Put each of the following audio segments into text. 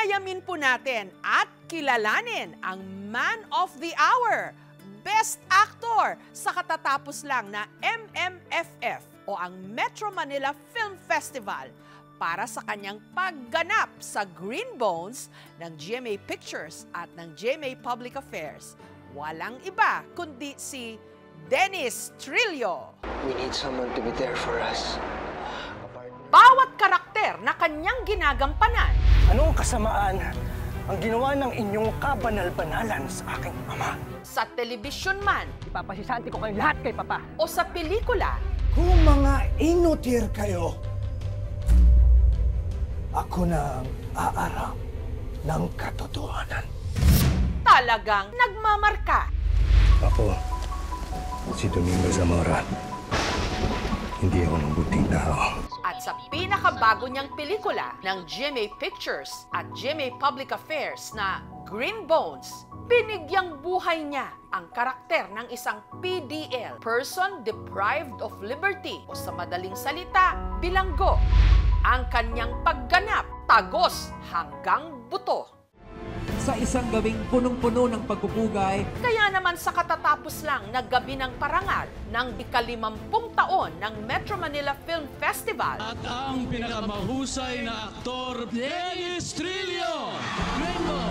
Payayamin po natin at kilalanin ang Man of the Hour, Best Actor sa katatapos lang na MMFF o ang Metro Manila Film Festival para sa kanyang pagganap sa Green Bones ng GMA Pictures at ng GMA Public Affairs. Walang iba kundi si Dennis Trillo. We need someone to be there for us. Bawat karakter na kanyang ginagampanan. Anong kasamaan ang ginawa ng inyong kabanal-banalan sa aking ama? Sa telebisyon man, Ipapasisanti ko kayong lahat kay Papa. o sa pelikula, Kung mga inutir kayo, ako na ang aarap ng katotohanan. talagang nagmamarka. Ako, si Domingo Zamora. Hindi ako mabuting tao. At sa pinakabago niyang pelikula ng GMA Pictures at GMA Public Affairs na Green Bones, binigyang buhay niya ang karakter ng isang PDL, Person Deprived of Liberty, o sa madaling salita, bilanggo. Ang kanyang pagganap, tagos hanggang buto. Sa isang gawing punong-puno ng pagpupugay, Kaya naman sa katatapos lang na gabi ng parangal ng ika-50 taon ng Metro Manila Film Festival, At ang pinakamahusay na aktor, Dennis Trillo! Rainbow!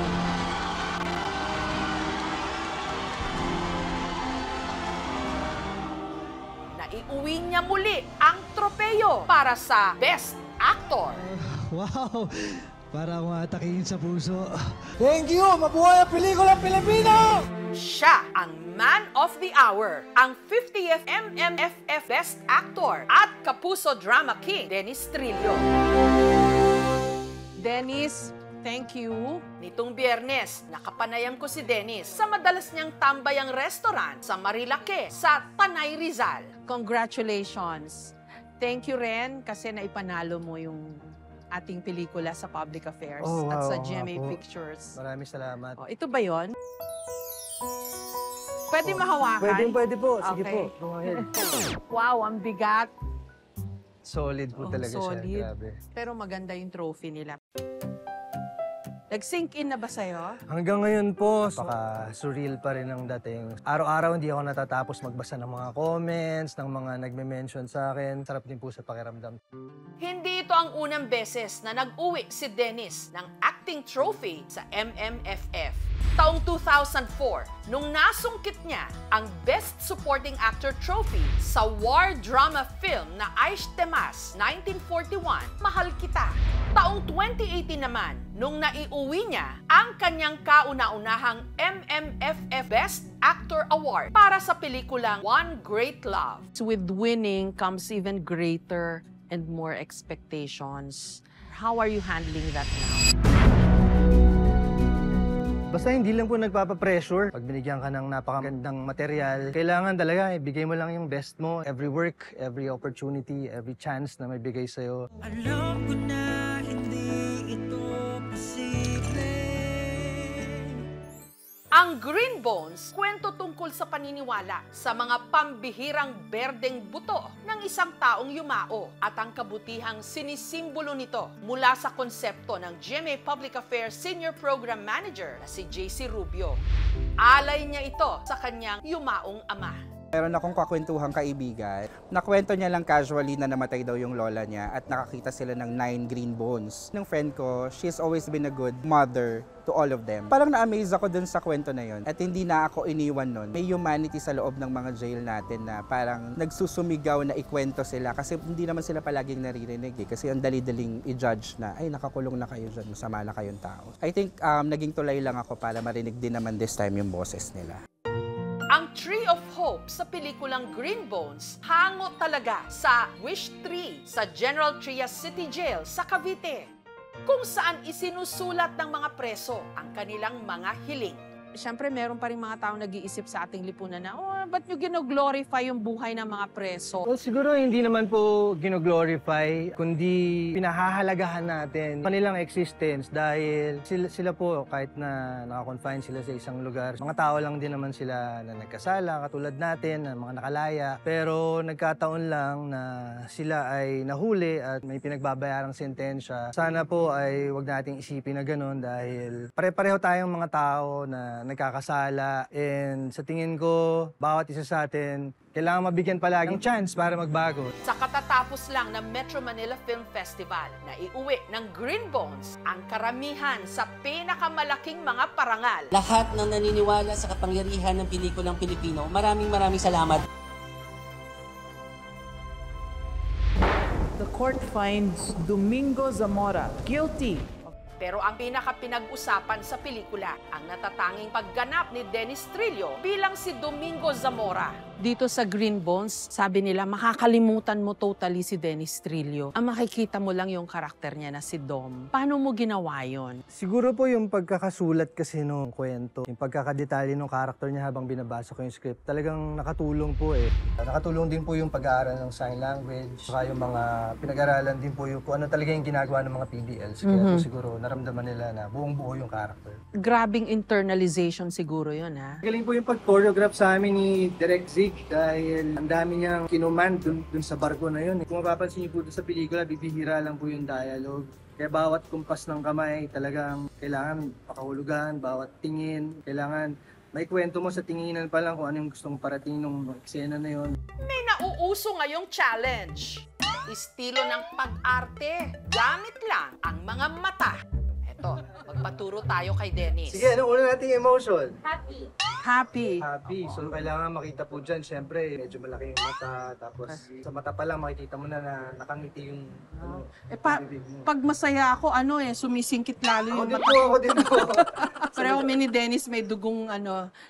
naiuwi niya muli ang tropeyo para sa Best Actor. Wow! Para akong atakihin sa puso. Thank you! Mabuhay ang pelikulang Pilipino! Siya ang Man of the Hour, ang 50th MMFF Best Actor at Kapuso Drama King, Dennis Trillo. Dennis, thank you. Nitong Biyernes, nakapanayam ko si Dennis sa madalas niyang tambayang restaurant sa Marilake, sa Tanay Rizal. Congratulations. Thank you rin kasi naipanalo mo yung ating pelikula sa Public Affairs at sa GMA Pictures. Maraming salamat. Oh, ito ba yon? Pwede mahawakan? Pwede po. Sige Okay. po. Go ahead. Wow, ang bigat. Solid po talaga solid. siya. Grabe. Pero maganda yung trophy nila. Nag-sink in na ba sa'yo? Hanggang ngayon po, surreal pa rin ang dating. Araw-araw hindi ako natatapos magbasa ng mga comments, ng mga nagme-mention sa akin. Sarap din po sa pakiramdam. Hindi ito ang unang beses na nag-uwi si Dennis ng acting trophy sa MMFF. Taong 2004, nung nasungkit niya ang Best Supporting Actor Trophy sa war drama film na Aish Temas, 1941, Mahal Kita. Taong 2018 naman, nung naiuwi niya ang kanyang kauna-unahang MMFF Best Actor Award para sa pelikulang One Great Love. With winning comes even greater and more expectations. How are you handling that now? Basta hindi lang po nagpapapressure. Pag binigyan ka ng napakagandang material, kailangan talaga ibigay mo lang yung best mo. Every work, every opportunity, every chance na may bigay sa'yo. Alam ko na hindi ito posible. Ang Green Bones, kwento tungkol sa paniniwala sa mga pambihirang berdeng buto ng isang taong yumao at ang kabutihang sinisimbolo nito mula sa konsepto ng GMA Public Affairs Senior Program Manager na si JC Rubio. Alay niya ito sa kanyang yumaong ama. Meron akong kakwentuhang kaibigan. Nakwento niya lang casually na namatay daw yung lola niya at nakakita sila ng 9 green bones. Ng friend ko, she's always been a good mother to all of them. Parang na-amaze ako dun sa kwento na yon at hindi na ako iniwan nun. May humanity sa loob ng mga jail natin na parang nagsusumigaw na ikwento sila kasi hindi naman sila palaging naririnig eh. Kasi ang dali-daling i-judge na, ay nakakulong na kayo dyan, masama na kayong tao. I think naging tulay lang ako para marinig din naman this time yung boses nila. Ang Tree of Hope sa pelikulang Green Bones hango talaga sa Wish Tree sa General Trias City Jail sa Cavite, kung saan isinusulat ng mga preso ang kanilang mga hiling. Siyempre, meron pa rin mga taong nag-iisip sa ating lipunan na, oh, ba't nyo gino-glorify yung buhay ng mga preso? Well, siguro hindi naman po gino-glorify, kundi pinahahalagahan natin kanilang existence dahil sila po, kahit na nakakonfine sila sa isang lugar, mga tao lang din naman sila na nagkasala, katulad natin, na mga nakalaya. Pero nagkataon lang na sila ay nahuli at may pinagbabayarang sentensya. Sana po ay wag nating isipin na ganun dahil pare-pareho tayong mga tao na nagkakasala, and sa tingin ko, bawat isa sa atin, kailangan mabigyan palaging chance para magbago. Sa katatapos lang ng Metro Manila Film Festival na iuwi ng Green Bones ang karamihan sa pinakamalaking mga parangal. Lahat ng naniniwala sa kapangyarihan ng pelikulang Pilipino, maraming salamat. The court finds Domingo Zamora guilty. Pero ang pinaka-pinag-usapan sa pelikula, ang natatanging pagganap ni Dennis Trillo bilang si Domingo Zamora. Dito sa Green Bones, sabi nila, makakalimutan mo totally si Dennis Trillo. Ang makikita mo lang yung karakter niya na si Dom. Paano mo ginawa yun? Siguro po yung pagkakasulat kasi nung kwento, yung pagkakadetalye ng karakter niya habang binabasa ko yung script, talagang nakatulong po eh. Nakatulong din po yung pag-aaral ng sign language, saka yung mga pinag-aralan din po yung kung ano talaga yung ginagawa ng mga PDLs. Kaya po siguro naramdaman nila na buong-buo yung karakter. Grabing internalization siguro yun, ha? Galing po yung pag-choreograph sa amin ni Direk Zig dahil ang dami niyang kinuman dun sa barko na yun. Kung mapapansin niyo po dun sa pelikula, bibihira lang po yung dialogue. Kaya bawat kumpas ng kamay, talagang kailangan pakahulugan, bawat tingin, kailangan may kwento mo sa tinginan pa lang kung ano yung gustong parating ng eksena na yun. May nauuso ngayong challenge. Estilo ng pag-arte, gamit lang ang mga mata. Eto, magpaturo tayo kay Dennis. Sige, ano una nating emotion? Happy. Happy. So, kailangan makita po dyan, syempre, medyo malaki yung mata. Tapos, sa mata pa lang, makikita mo na nakangiti yung bibig mo. Pag masaya ako, sumisingkit lalo yung mata. Ako din po. Pareho kami ni Dennis may dugong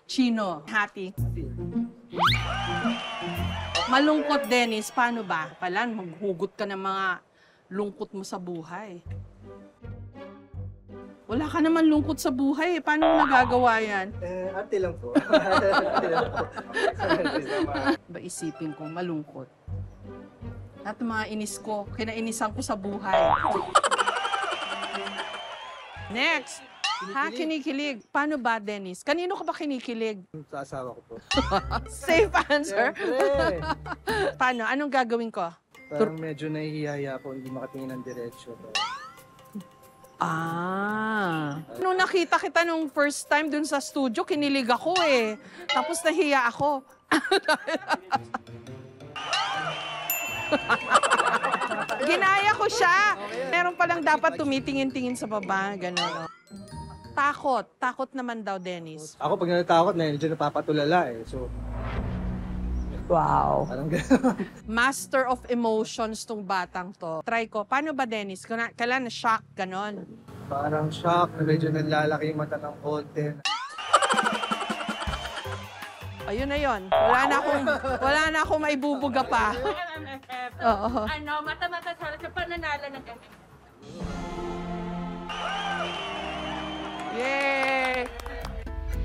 chino. Happy. Malungkot, Dennis. Paano ba? Palan, maghugot ka ng mga lungkot mo sa buhay. Wala ka naman lungkot sa buhay. Paano mo nagagawa yan? Arte lang po. Ba isipin ko, malungkot. At mga inis ko, kinainisan ko sa buhay. Next! Kinikilig. Paano ba, Dennis? Kanino ka ba kinikilig? Sa asawa ko po. Safe answer. Siyempre. Paano? Anong gagawin ko? Parang medyo nahihiya po, hindi makatingin ng diretsyo. Nung nakita kita nung first time dun sa studio, kinilig ako eh. Tapos nahiya ako. Ginaya ko siya. Meron palang dapat tumitingin-tingin sa baba, gano'n. Takot naman daw, Dennis. Ako pag natatakot, medyo napapatulala eh. So, Wow. parang gano'n. Master of emotions tong batang to. Try ko. Paano ba, Dennis? Kailan na-shock, gano'n? Parang shock, medyo nalalaki yung mata ng konti. Ayun na yun. Wala na akong maibubuga pa. Oo. Mata-mata sa pananala ng gabi. Yay!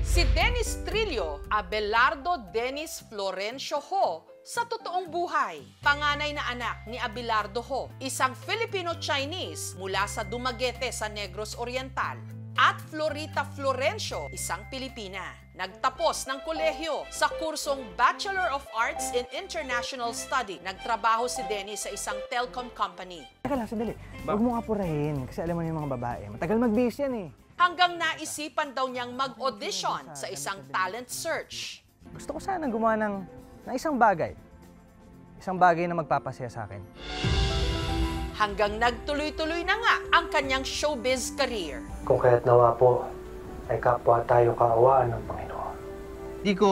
Si Dennis Trillo, Abelardo Dennis Florencio Ho, sa totoong buhay. Panganay na anak ni Abelardo Ho, isang Filipino-Chinese mula sa Dumaguete sa Negros Oriental. At Florita Florencio, isang Pilipina. Nagtapos ng kolehiyo sa kursong Bachelor of Arts in International Study. Nagtrabaho si Dennis sa isang telecom company. Teka lang, sandali. Huwag mo nga purahin, kasi alam mo yung mga babae. Matagal mag-base yan eh. Hanggang naisipan daw niyang mag-audition sa isang talent search. Gusto ko sanang gumawa ng isang bagay. Isang bagay na magpapasaya sa akin. Hanggang nagtuloy-tuloy na nga ang kanyang showbiz career. Kung kaya't nawa po, ay kapwa tayo kaawaan ng Panginoon. Di ko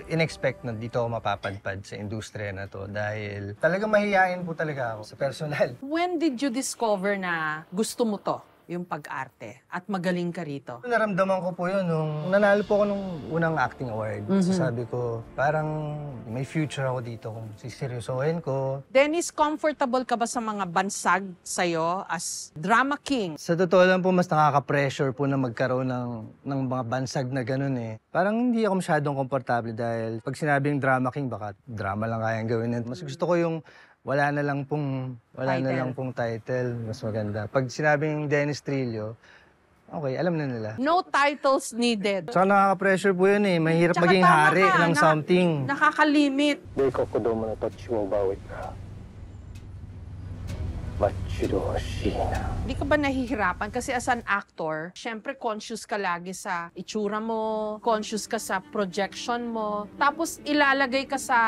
in-expect na dito ako mapapadpad sa industriya na to dahil talagang mahihain po talaga ako sa personal. When did you discover na gusto mo to? yung pag-arte at magaling ka rito? Naramdaman ko po yun nung nanalo po ako nung unang acting award. Sabi ko, parang may future ako dito kung siseryosohin ko. Dennis, comfortable ka ba sa mga bansag sa'yo as drama king? Sa totoo lang po, mas nakaka-pressure po na magkaroon ng mga bansag na ganun eh. Parang hindi ako masyadong komportable dahil pag sinabing drama king, baka drama lang kayang gawin. Mas gusto ko yung wala na lang pong title, mas maganda. Pag sinabing Dennis Trillo, okay, alam na nila. No titles needed. Saka nakaka-pressure po yun eh. Mahirap Tsaka maging tama hari ka, ng something. Nakakalimit. Di ka ba nahihirapan? Kasi as an actor, syempre conscious ka lagi sa itsura mo, conscious ka sa projection mo, tapos ilalagay ka sa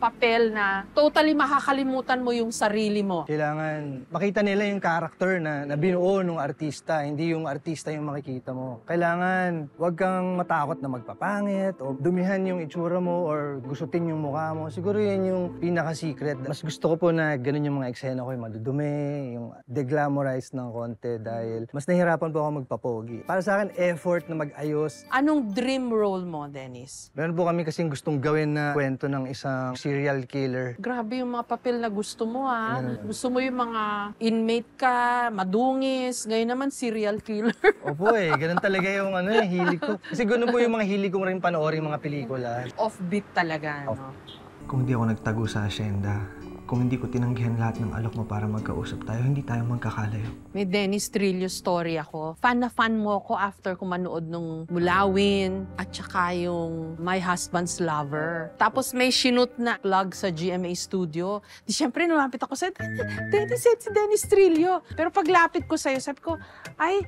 papel na totally makakalimutan mo yung sarili mo. Kailangan makita nila yung character na binuo ng artista, hindi yung artista yung makikita mo. Kailangan wag kang matakot na magpapangit o dumihan yung itsura mo or gustutin yung mukha mo. Siguro yun yung pinaka-secret. Mas gusto ko po na ganun yung mga eksena ko, yung madudumi, yung deglamorize ng konti dahil mas nahihirapan po ako magpapogi. Para sa akin, effort na mag-ayos. Anong dream role mo, Dennis? Meron po kami kasing gustong gawin na kwento ng isang serial killer. Grabe yung mga papel na gusto mo, ha? Gusto mo yung mga inmate ka, madungis, ngayon naman serial killer. Opo eh, ganun talaga yung hilig ko. Kasi ganun po yung mga hilig ko rin panoorin mga pelikula. Offbeat talaga, no? Kung hindi ako nagtago sa asyenda, kung hindi ko tinanggihan lahat ng alok mo para magkausap tayo, hindi tayo magkakalayo. May Dennis Trillo story ako. Fan na fan mo ako after ko manood nung Mulawin at saka yung My Husband's Lover. Tapos may sinut na plug sa GMA Studio. Di syempre lumapit ako sa Dennis, si Dennis Trillo. Pero paglapit ko sa'yo, sabi ko, ay,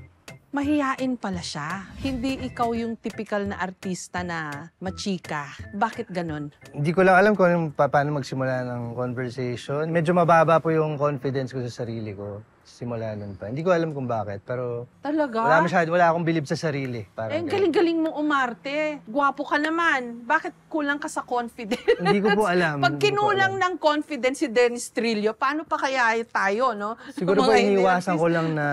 mahihain pala siya. Hindi ikaw yung typical na artista na machika. Bakit ganun? Hindi ko lang alam kung paano magsimula ng conversation. Medyo mababa po yung confidence ko sa sarili ko. Simula nun pa. Hindi ko alam kung bakit, pero Talaga? wala akong bilib sa sarili. Eh, galing-galing mong umarte. Gwapo ka naman. Bakit kulang ka sa confidence? Hindi ko po alam. Pag kinulang ng confidence si Dennis Trillo, paano pa kaya tayo, no? Siguro po iniiwasan ko lang na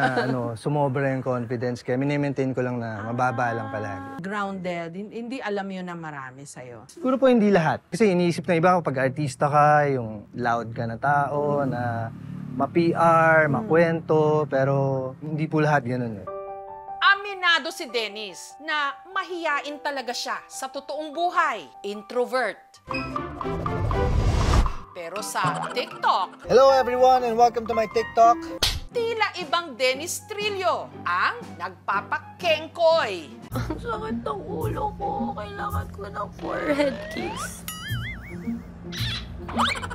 sumobra yung confidence. Kaya minimaintain ko lang na mababa lang palagi. Grounded. Hindi alam yun na marami sa'yo. Siguro po hindi lahat. Kasi iniisip na iba kapag artista ka, yung loud ka na tao, na ma-PR, makwento, pero hindi po lahat ganun eh. Aminado si Dennis na mahiyain talaga siya sa totoong buhay. Introvert. Pero sa TikTok, Hello everyone and welcome to my TikTok. tila ibang Dennis Trillo ang nagpapakengkoy. Ang sakit ng ulo ko. Kailangan ko ng forehead kiss.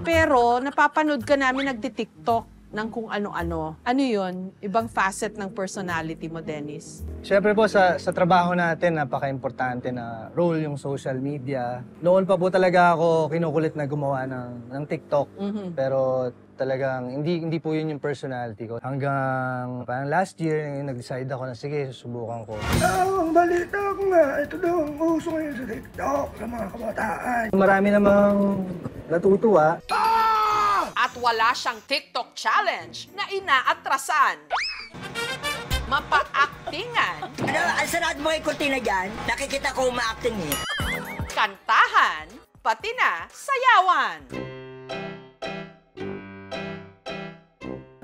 Pero napapanood ka namin nagti-TikTok ng kung ano-ano. Ano yun? Ibang facet ng personality mo, Dennis? Siyempre po sa trabaho natin, napaka-importante na role yung social media. Noon pa po talaga ako kinukulit na gumawa ng TikTok. Pero talagang hindi po yun yung personality ko. Hanggang parang last year, nag-decide ako na sige, susubukan ko. Ang balita ko nga, ito daw ang uso ngayon sa TikTok sa mga kabataan. Marami namang natutuwa. At wala siyang TikTok challenge na inaatrasan. Mapa-actingan. Ano, ang sarado mo kay Cortina dyan? Nakikita ko uma-acting eh. Kantahan, pati na sayawan.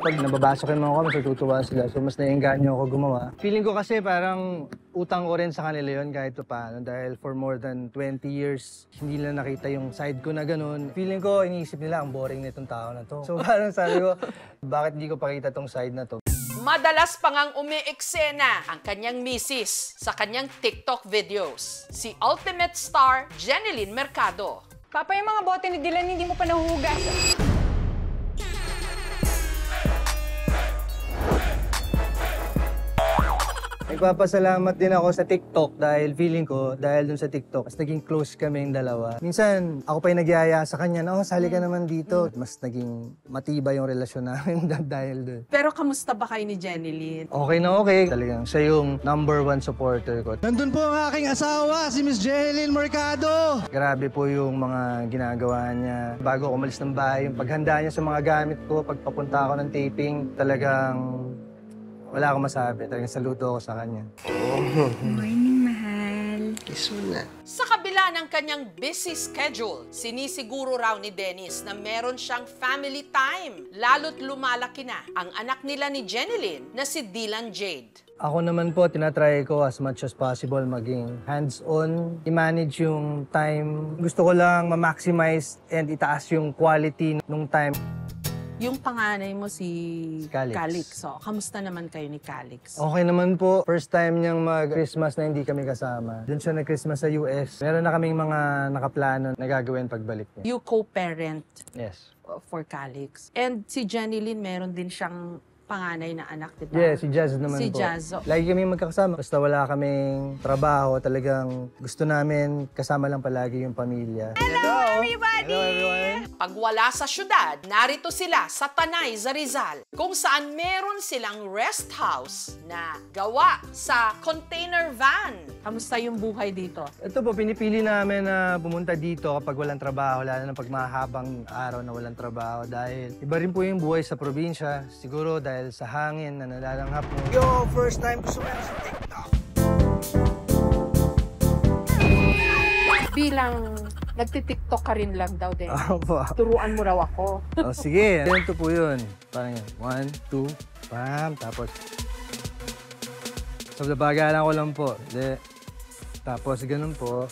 Pag nababasa ko yung mga comments, natutuwa sila. So, mas naiengganyo ako gumawa. Feeling ko kasi parang utang ko rin sa kanila yun kahit paano. Dahil for more than 20 years, hindi nila nakita yung side ko na ganun. Feeling ko, iniisip nila, ang boring na itong tao na to. So, parang sabi ko, bakit hindi ko pakita tong side na to? Madalas pa ngang umi-eksena ang kanyang misis sa kanyang TikTok videos. Si Ultimate Star Jeneline Mercado. Papa, yung mga bote ni Dylan hindi mo pa nahuhugas. Nagpapasalamat din ako sa TikTok dahil feeling ko, dahil dun sa TikTok, mas naging close kami yung dalawa. Minsan, ako pa yung nagyaya sa kanya na, sali ka naman dito. Mas naging matibay yung relasyon namin dahil dun. Pero kamusta ba kayo ni Jeneline? Okay na okay. Talagang siya yung #1 supporter ko. Nandun po ang aking asawa, si Miss Jeneline Mercado. Grabe po yung mga ginagawa niya. Bago ako umalis ng bahay, yung paghanda niya sa mga gamit ko, pagpapunta ako ng taping, talagang wala akong masabi. Talagang saludo ako sa kanya. Morning, mahal. Kiss mo na. Sa kabila ng kanyang busy schedule, sinisiguro raw ni Dennis na meron siyang family time. Lalo't lumalaki na ang anak nila ni Jenilyn na si Dylan Jade. Ako naman po, tinatry ko as much as possible maging hands-on, i-manage yung time. Gusto ko lang ma-maximize and itaas yung quality ng time. Yung panganay mo si Calix. So, kamusta naman kayo ni Calix? Okay naman po. First time niyang mag-Christmas na hindi kami kasama. Doon siya nag-Christmas sa US. Meron na kaming mga nakaplano na gagawin pagbalik niya. You co-parent Yes. for Calix. And si Jenilyn, meron din siyang panganay na anak, diba? Yeah, si Jazz naman Si po. Jazz. Lagi kami magkakasama. Basta wala kaming trabaho, talagang gusto namin kasama lang palagi yung pamilya. Hello, everybody! Hello, everyone! Pag wala sa syudad, narito sila sa Tanay, sa Rizal, kung saan meron silang rest house na gawa sa container van. Kamusta yung buhay dito? Ito po, pinipili namin na pumunta dito kapag walang trabaho, lalo na pag mahabang araw na walang trabaho. Dahil iba rin po yung buhay sa probinsya. Siguro dahil sa hangin na nalalanghap mo. Yo, first time ko sumaya sa TikTok! Bilang nagtitiktok ka rin lang daw din. Opo. Turuan mo raw ako. Oh, sige. Ganito po yun. Parang yun. 1, 2, bam. Tapos, sa bagalan ko lang po. De, tapos, ganun po.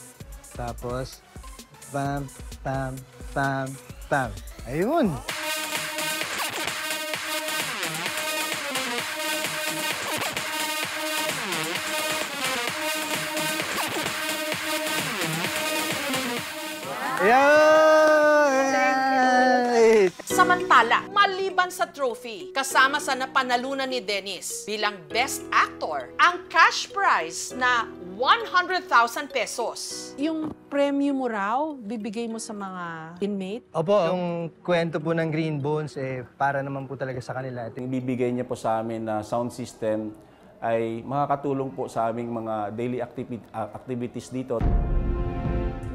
Tapos, bam, bam, bam, bam. Ayun. Yay! Samantala, maliban sa trophy, kasama sa napanalunan ni Dennis bilang Best Actor, ang cash prize na 100,000 pesos. Yung premyo mo raw, bibigay mo sa mga inmate? Opo, yung kwento po ng Green Bones, para naman po talaga sa kanila. Yung ibibigay niya po sa amin na sound system ay makakatulong po sa aming mga daily activities dito.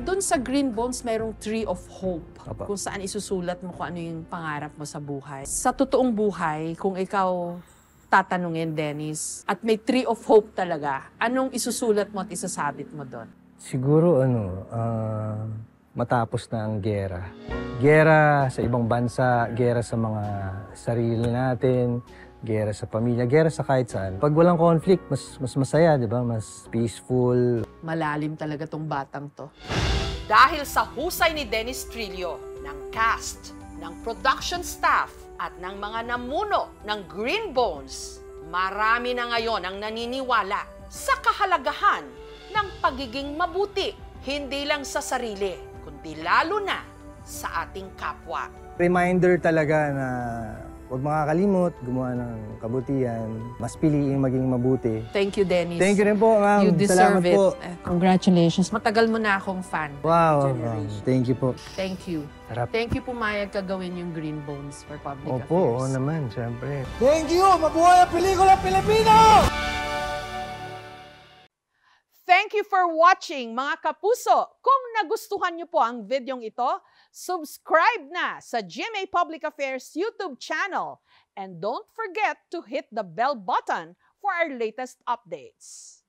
Doon sa Green Bones, mayroong Tree of Hope. Opo. Kung saan isusulat mo kung ano yung pangarap mo sa buhay. Sa totoong buhay, kung ikaw tatanungin, Dennis, at may Tree of Hope talaga, anong isusulat mo at isasabit mo doon? Siguro, matapos na ang gera. Gera sa ibang bansa, gera sa mga sarili natin, gera sa pamilya, gera sa kahit saan. Pag walang conflict, mas masaya, di ba? Mas peaceful. Malalim talaga tong batang to. Dahil sa husay ni Dennis Trillo, ng cast, ng production staff, at ng mga namuno ng Green Bones, marami na ngayon ang naniniwala sa kahalagahan ng pagiging mabuti, hindi lang sa sarili, kundi lalo na sa ating kapwa. Reminder talaga na huwag makakalimot, gumawa ng kabutihan, mas piliin maging mabuti. Thank you, Dennis. Thank you rin po, ma'am. You deserve Salamat it. po. Congratulations. Matagal mo na akong fan. Wow, thank you po. Thank you. Sarap. Thank you pumayag ka gawin yung Green Bones for Public Affairs. Opo, oo naman, syempre. Thank you! Mabuhay ang pelikula Pilipino! Thank you for watching, mga kapuso. Kung nagustuhan niyo po ang videong ito, subscribe na sa GMA Public Affairs YouTube channel. And don't forget to hit the bell button for our latest updates.